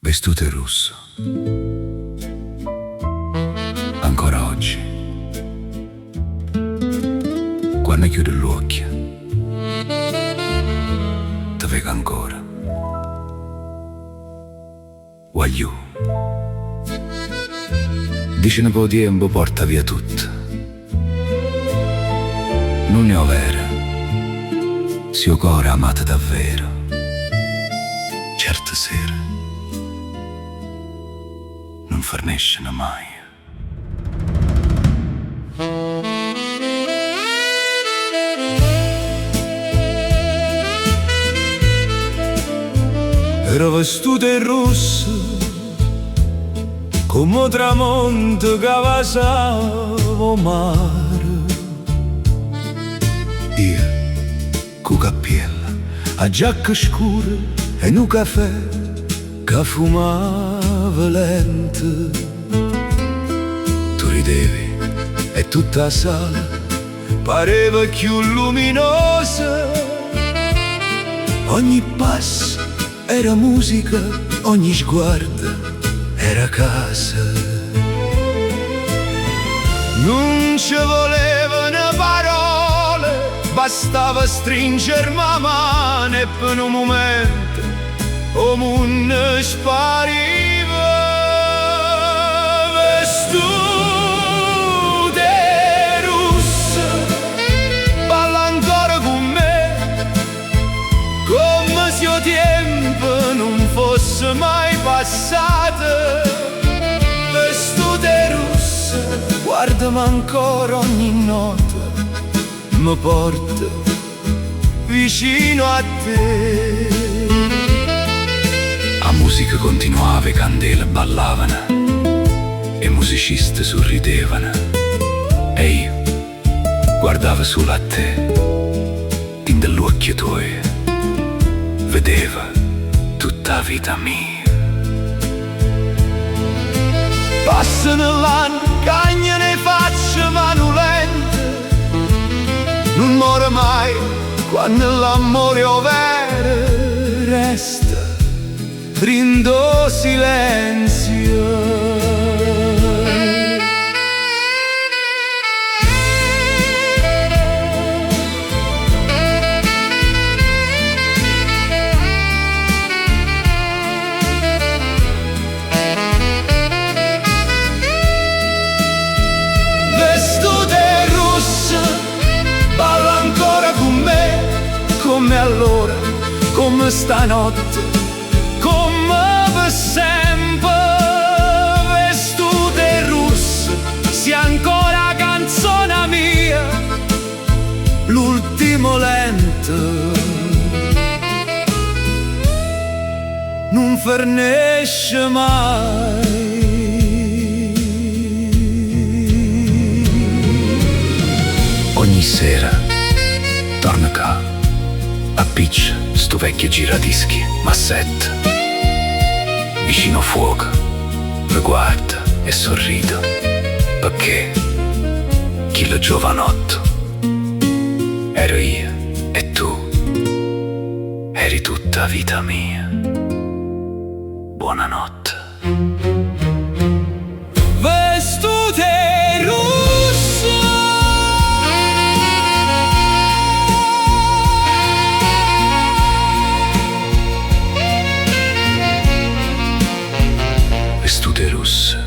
vestute rosso. Ancora oggi, quando chiudo gli occhi, ti vedo ancora. Voglio. Dice un po' di tempo porta via tutto. Non ne ho vera, se ho cuore amato davvero. Certe sere non forniscono mai. Ero vestuto in rosso come tramonto che vasavo mare. Io, cu cappiella, a giacca scura e un caffè che fumava lento. Tu ridevi e tutta la sala pareva più luminosa. Ogni passo era musica, ogni sguardo era casa. Non ci volevano parole, bastava stringere la mano e per un momento o mondo spariva. Vestute rosse, balla ancora con me, come se il tempo non fosse mai passato. Vestute rosse, guardami ancora ogni notte, mi porta vicino a te. La musica continuava, i candele ballavano e i musicisti sorridevano. E io guardavo solo a te, in degli occhi tuoi vedeva tutta la vita mia. Passano l'anno, cagna ne faccio manulente, non muore mai quando l'amore ovvero resta rindo silenzio. Vestute rosse, balla ancora con me, come allora, come stanotte, come per sempre. Vestute rosse, sia ancora canzone mia, l'ultimo lento non fornisce mai. Ogni sera torno qua, appiccio sto vecchio giradischi, massetta, vicino a fuoco, mi guarda e sorrido, perché chi giovanotto ero io e tu eri tutta vita mia. Buonanotte. Vestute rosse, vestute rosse,